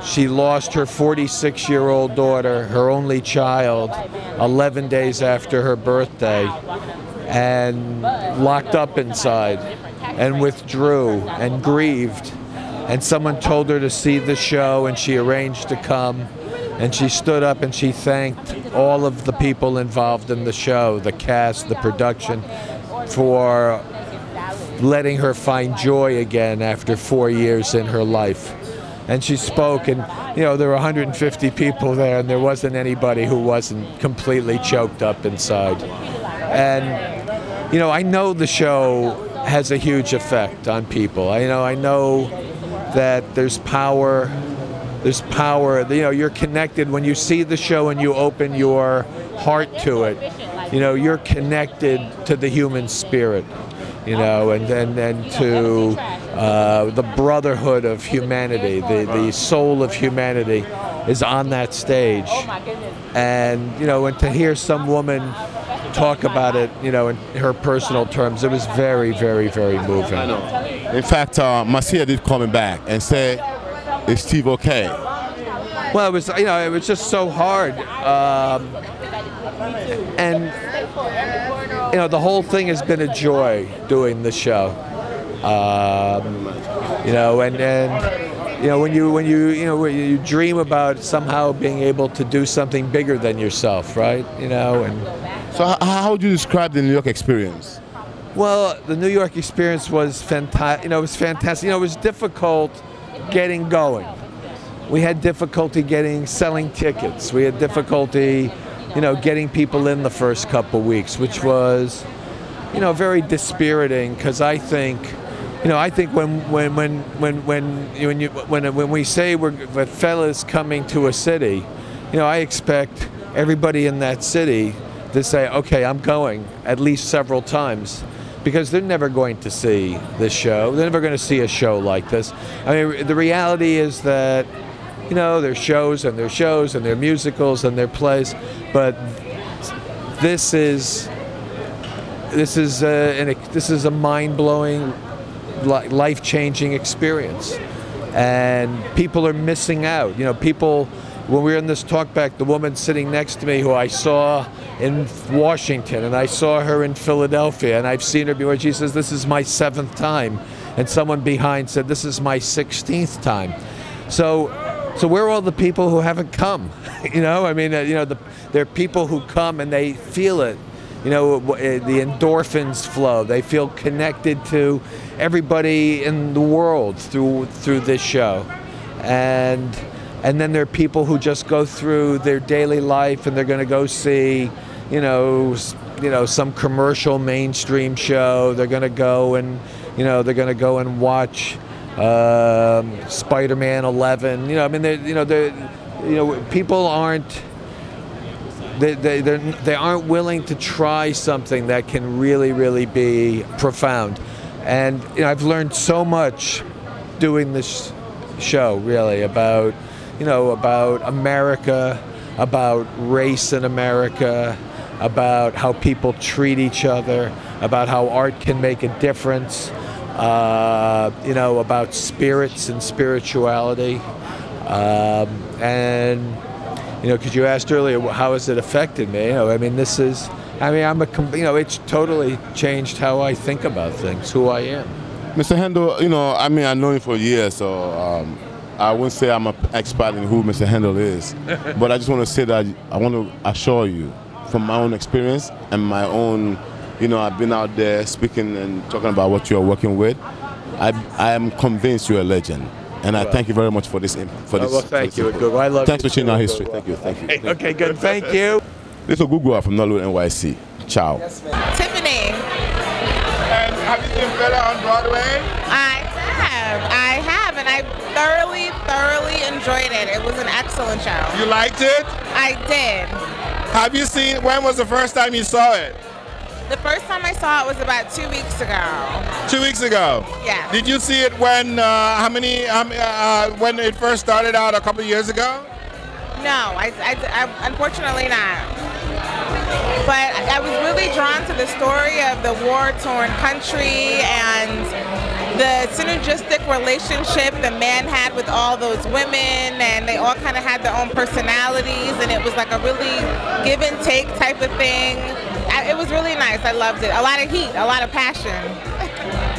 she lost her 46-year-old daughter, her only child, 11 days after her birthday, and locked up inside and withdrew and grieved. And someone told her to see the show, and she arranged to come. And she stood up and she thanked all of the people involved in the show, the cast, the production, for letting her find joy again after 4 years in her life. And she spoke, and you know, there were 150 people there, and there wasn't anybody who wasn't completely choked up inside. And you know, I know the show has a huge effect on people. I know that there's power. There's power. You know, you're connected when you see the show and you open your heart to it. You know, you're connected to the human spirit. You know, and to the brotherhood of humanity, the soul of humanity is on that stage. And you know, and to hear some woman talk about it, you know, in her personal terms, it was very, very, very moving. I know. In fact, Marcia did call me back and say, "Is Steve okay?" Well, it was, you know, it was just so hard, and you know, the whole thing has been a joy doing the show. You know, and you know, when you dream about somehow being able to do something bigger than yourself, right? You know, and so how would you describe the New York experience? Well, the New York experience was fantastic. You know, it was fantastic. You know, it was difficult getting going. We had difficulty selling tickets. We had difficulty, you know, getting people in the first couple weeks, which was, you know, very dispiriting, because I think, you know, I think when we say that Fela is coming to a city, you know, I expect everybody in that city to say, okay, I'm going at least several times, because they're never going to see this show. They're never going to see a show like this. I mean, the reality is that, you know, there's shows and there's shows and there are musicals and there are plays, but this is a mind-blowing, life-changing experience, and people are missing out. You know, people. When we were in this talk back, the woman sitting next to me, who I saw in Washington, and I saw her in Philadelphia, and I've seen her before, she says, "This is my 7th time." And someone behind said, "This is my 16th time." So where are all the people who haven't come? You know, I mean, you know, there are people who come and they feel it. You know, the endorphins flow. They feel connected to everybody in the world through this show. And then there are people who just go through their daily life, and they're going to go see, you know, some commercial mainstream show. They're going to go and, you know, watch Spider-Man 11. You know, I mean, people aren't. They aren't willing to try something that can really, really be profound. And you know, I've learned so much doing this show, really, about America, about race in America, about how people treat each other, about how art can make a difference, you know, about spirits and spirituality. And, you know, because you asked earlier, how has it affected me? You know, I mean, it's totally changed how I think about things, who I am. Mr. Handel, you know, I mean, I've known you for years, so I wouldn't say I'm an expert in who Mr. Handel is, but I just want to say that I want to assure you, from my own experience and my own, you know, I've been out there speaking and talking about what you're working with. I am convinced you're a legend. And I thank you very much for this. Well, thank you. Good. I love Thanks you for sharing our too. history. Thank you. Thank you. Okay, good. Thank you. This is Google from Nollywood NYC. Ciao. Tiffany. And have you seen Fela on Broadway? I have, and I thoroughly enjoyed it. It was an excellent show. You liked it? I did. Have you seen, when was the first time you saw it? The first time I saw it was about 2 weeks ago. 2 weeks ago? Yeah. Did you see it when, when it first started out a couple of years ago? No, I unfortunately not. But I was really drawn to the story of the war-torn country and the synergistic relationship the man had with all those women, and they all kind of had their own personalities, and it was like a really give and take type of thing. It was really nice. I loved it. A lot of heat, a lot of passion.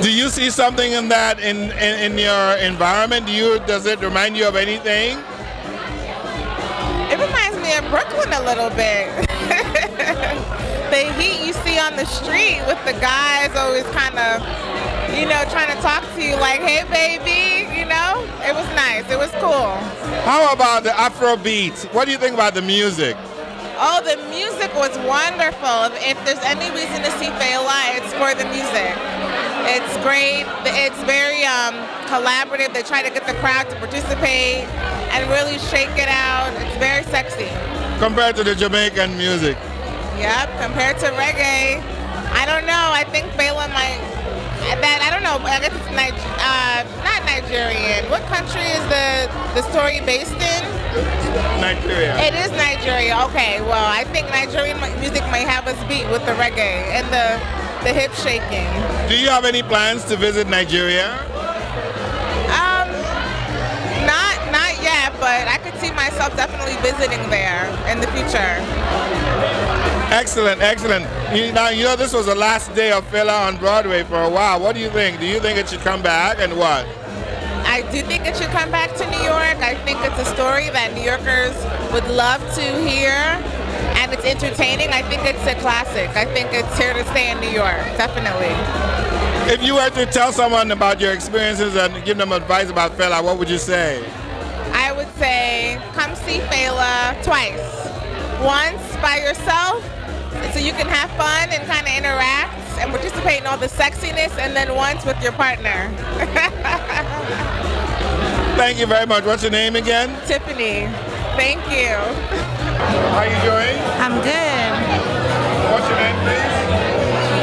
Do you see something in that in your environment? Does it remind you of anything? It reminds me of Brooklyn a little bit. The heat you see on the street with the guys always kind of, you know, trying to talk to you like, hey baby, you know? It was nice. It was cool. How about the Afro beat? What do you think about the music? Oh, the music was wonderful. If there's any reason to see Fela, it's for the music. It's great. It's very collaborative. They try to get the crowd to participate and really shake it out. It's very sexy. Compared to the Jamaican music? Yep, compared to reggae. I don't know. I think Fela might. I don't know. I guess it's not Nigerian. What country is the story based in? Nigeria. It is Nigeria. Okay. Well, I think Nigerian music might have us beat with the reggae and the hip shaking. Do you have any plans to visit Nigeria? Not yet, but I could see myself definitely visiting there in the future. Excellent, excellent. Now, you know this was the last day of Fela on Broadway for a while. What do you think? Do you think it should come back, and what? I do think it should come back to New York. I think it's a story that New Yorkers would love to hear, and it's entertaining. I think it's a classic. I think it's here to stay in New York, definitely. If you were to tell someone about your experiences and give them advice about Fela, what would you say? I would say come see Fela twice. Once by yourself, so you can have fun and kind of interact and participate in all the sexiness, and then once with your partner. Thank you very much. What's your name again? Tiffany. Thank you. How are you doing? I'm good. What's your name, please?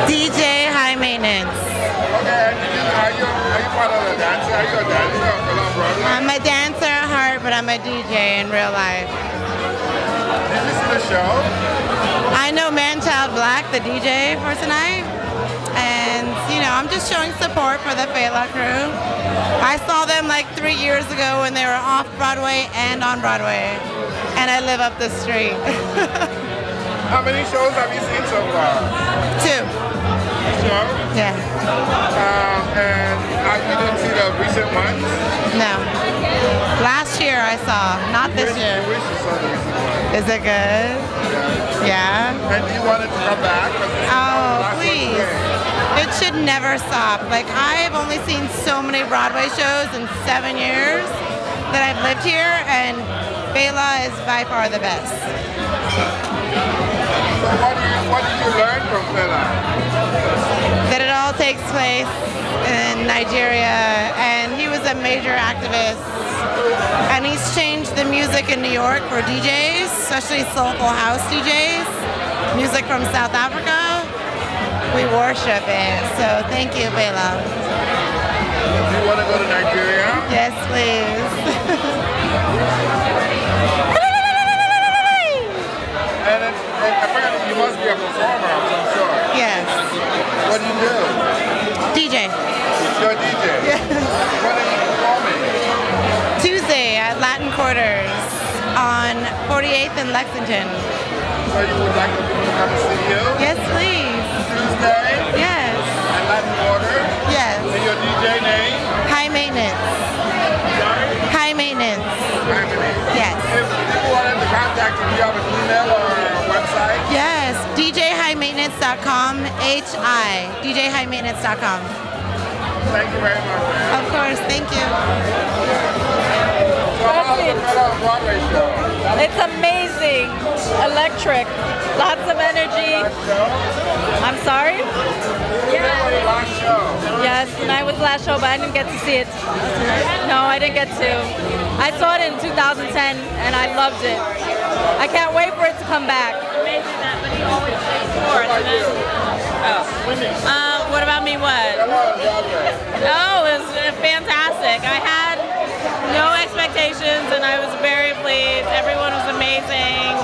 DJ High Maintenance. Okay, are you part of the dancer? Are you a dancer on Fela on Broadway? I'm a dancer at heart, but I'm a DJ in real life. Did you see the show? I know Man Child Black, the DJ for tonight, and you know, I'm just showing support for the Fela crew. I saw them like 3 years ago when they were off Broadway and on Broadway, and I live up the street. How many shows have you seen so far? 2. Show? Yeah. And you didn't see the recent ones? No. Last year I saw, not this year. You wish you saw the recent ones. Is it good? Yeah. And you wanted to come back? Oh, please. It should never stop. Like, I've only seen so many Broadway shows in 7 years that I've lived here, and Fela is by far the best. So what did you learn from Fela? That it all takes place in Nigeria, and he was a major activist. And he's changed the music in New York for DJs, especially soulful house DJs, music from South Africa. We worship it. So thank you, Fela. Do you want to go to Nigeria? Yes, please. And apparently you must be a performer of some sort. Yes. What do you do? DJ. You're a DJ? Yes. When are you performing? Tuesday at Latin Quarters on 48th and Lexington. So you would like people to come and see you? Yes, please. Tuesday? Yes. At Latin Quarters? Yes. And your DJ name? High Maintenance. Sorry? High Maintenance. High Maintenance. Yes. If people wanted to contact you, do you have an email or a website? Yes, DJHighMaintenance.com, DJHighMaintenance.com. Thank you very much. Of course, thank you. So how's the Fela on Broadway show? It's amazing. Electric. Lots of energy. I'm sorry? Last show. Yes, tonight was the last show, but I didn't get to see it. No, I didn't get to. I saw it in 2010, and I loved it. I can't wait for it to come back. Amazing that, but he always plays fourth. What about me? What? Oh, it was fantastic. I had no expectations, and I was very pleased. Everyone was amazing.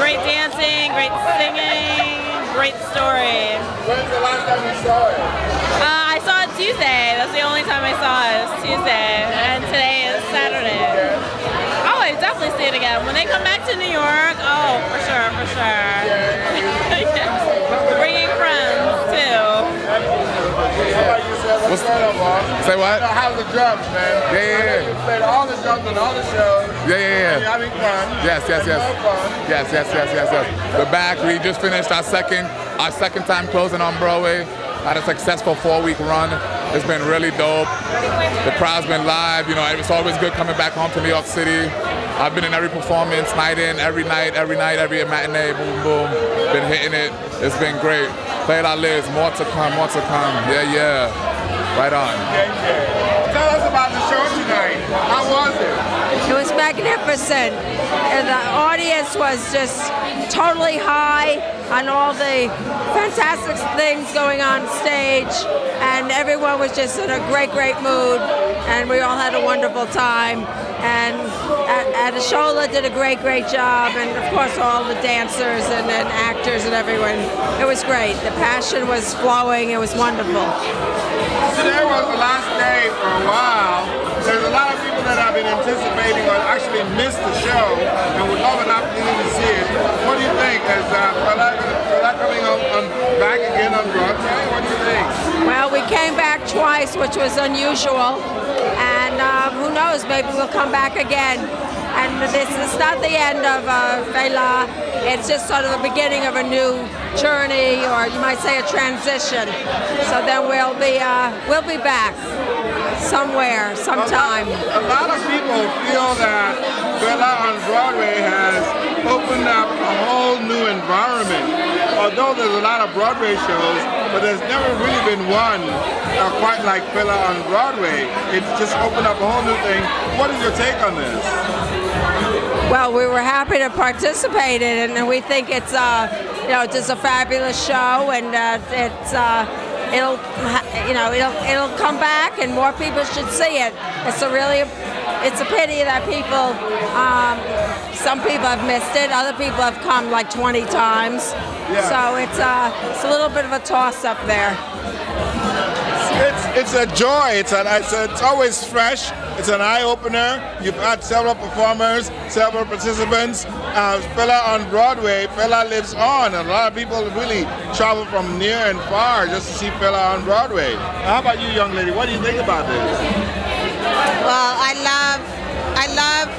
Great dancing, great singing, great story. When's the last time you saw it? I saw it Tuesday. That's the only time I saw it. It was Tuesday, and today is Saturday. Oh, I definitely see it again. When they come back to New York, oh, for sure, for sure. Bringing friends, too. What's going on, boss? Say what? How's the drums, man? Yeah. You played all the drums on all the shows. Yeah. You're having fun. Yes. Fun. Yes. We're back. We just finished our second time closing on Broadway. Had a successful 4-week run. It's been really dope. The crowd's been live. You know, it's always good coming back home to New York City. I've been in every performance, night in, every night, every matinee, boom, boom. Been hitting it. It's been great. Fela lives, more to come. Yeah. Right on. Tell us about the show tonight. How was it? It was magnificent. And the audience was just totally high on all the fantastic things going on stage. And everyone was just in a great mood. And we all had a wonderful time. And Adeshola did a great job. And of course all the dancers and actors and everyone. It was great. The passion was flowing. It was wonderful. Today was the last day for a while. There's a lot of people that have been anticipating or actually missed the show and would love an opportunity to see it. What do you think? Is Fela coming back again on Broadway? What do you think? Well, we came back twice, which was unusual. And who knows, maybe we'll come back again. And this is not the end of Fela. It's just sort of the beginning of a new journey, or you might say a transition. So then we'll be back somewhere, sometime. A lot of people feel that Fela on Broadway has opened up a whole new environment. Although there's a lot of Broadway shows, but there's never really been one quite like Fela on Broadway. It's just opened up a whole new thing. What is your take on this? Well, we were happy to participate in it, and we think it's just a fabulous show, and it'll come back, and more people should see it. It's a pity that some people have missed it. Other people have come like 20 times. Yeah. So it's a little bit of a toss-up there. It's a joy. It's always fresh. It's an eye-opener. You've had several performers, several participants. Fela on Broadway, Fela lives on. And a lot of people really travel from near and far just to see Fela on Broadway. How about you, young lady? What do you think about this? Well, I love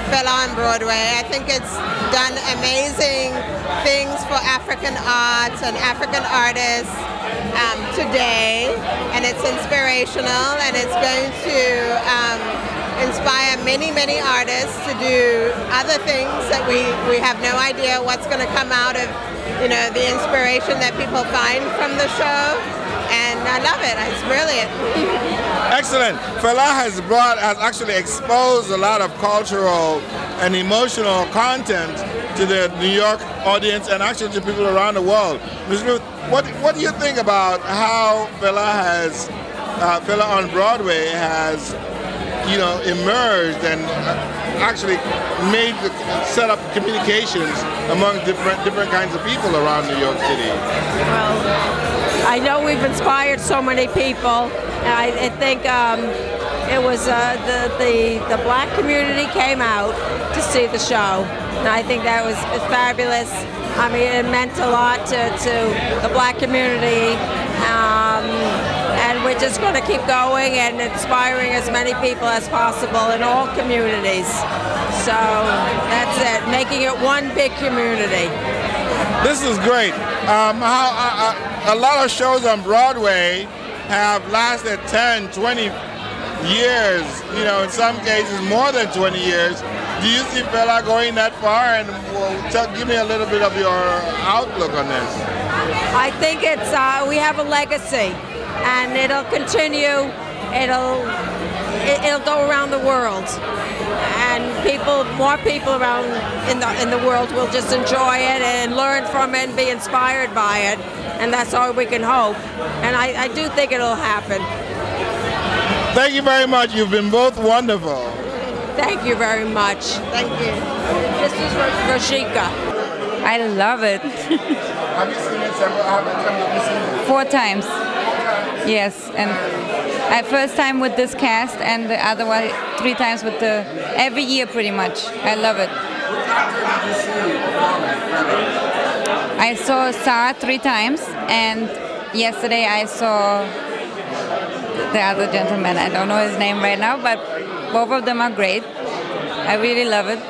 Fela on Broadway. I think it's done amazing things for African arts and African artists today, and it's inspirational, and it's going to inspire many artists to do other things that we have no idea what's going to come out of, the inspiration that people find from the show. And I love it. It's brilliant. Excellent. Fela has actually exposed a lot of cultural and emotional content to the New York audience and actually to people around the world. Ms. Ruth, what do you think about how Fela on Broadway has, emerged and actually set up communications among different kinds of people around New York City? Well, I know we've inspired so many people. I think it was the black community came out to see the show, and I think that was fabulous. I mean, it meant a lot to the black community, and we're just going to keep going and inspiring as many people as possible in all communities. So that's it, making it one big community. This is great. A lot of shows on Broadway have lasted 10, 20 years, you know, in some cases more than 20 years. Do you see Fela going that far? And give me a little bit of your outlook on this. I think it's we have a legacy, and it'll continue. It'll go around the world, and more people around in the world will just enjoy it and learn from it and be inspired by it, and that's all we can hope. And I do think it'll happen. Thank you very much. You've been both wonderful. Thank you very much. Thank you. This is Rashika. I love it. Have you seen it several times? 4 times. Yes, and first time with this cast, and the other one 3 times with every year pretty much. I love it. I saw Sarah 3 times, and yesterday I saw the other gentleman. I don't know his name right now, but both of them are great. I really love it.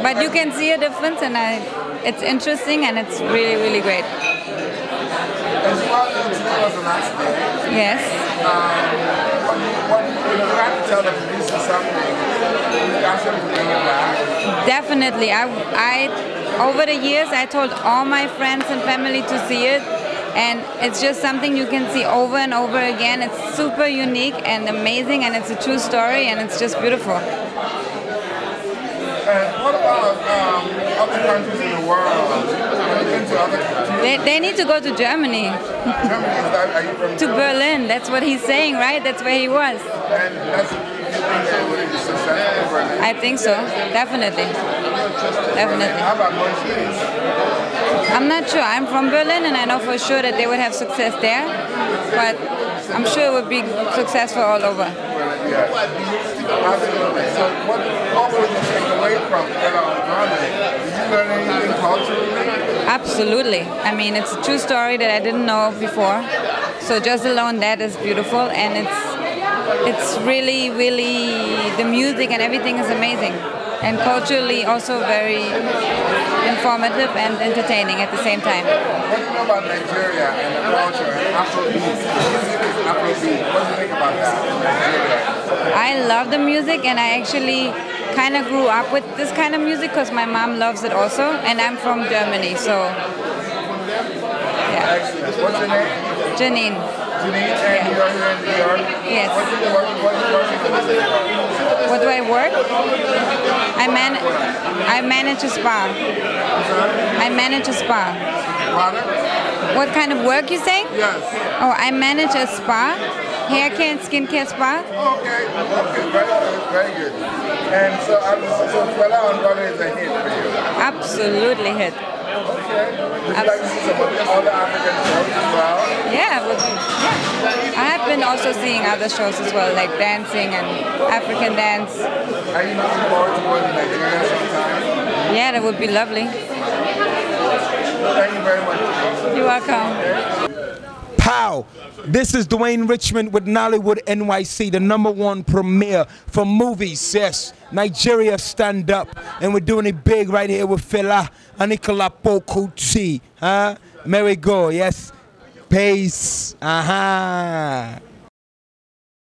But you can see a difference, and it's interesting, and it's really, really great. As well as today was the last day. Yes. What you have to tell the producers something. You ask them to bring it back. Definitely. Over the years, I told all my friends and family to see it, and it's just something you can see over and over again. It's super unique and amazing, and it's a true story, and it's just beautiful. And what about other countries in the world? Have you been to other countries? They need to go to Germany. Are you from to Berlin. That's what he's saying, right? That's where he was. And that's successful. I think so. Definitely. Definitely. How about Mauritius? I'm not sure. I'm from Berlin, and I know for sure that they would have success there. But I'm sure it would be successful all over. So what would you take away from Fela Kuti? Did you learn anything culturally? Absolutely. I mean, it's a true story that I didn't know before. So just alone that is beautiful, and it's really, really, the music and everything is amazing. And culturally also very informative and entertaining at the same time. What do you know about Nigeria and the culture and Afrobeat? Afrobeat. What do you think about that? Nigeria? I love the music, and I actually kind of grew up with this kind of music because my mom loves it also, and I'm from Germany, so yeah. Excellent. What's your name? Janine. Janine, and you're here in New York? Yes. What do you work? What do I work? I manage a spa. I manage a spa. What kind of work you say? Yes. Oh, I manage a spa, hair care and skincare spa. Okay, very good. And so Fela on Broadway is a hit for you? Absolutely hit. Okay. Would you like to see some other African shows as well? Yeah, I have been also seeing other shows as well, like dancing and African dance. Are you looking forward to going to Nigeria sometime? Yeah, that would be lovely. Thank you very much. You're welcome. Pow! This is Dwayne Richmond with Nollywood NYC, the #1 premiere for movies. Yes, Nigeria stand up, and we're doing it big right here with Fela Kuti. Huh? May we go? Yes. Peace. Aha.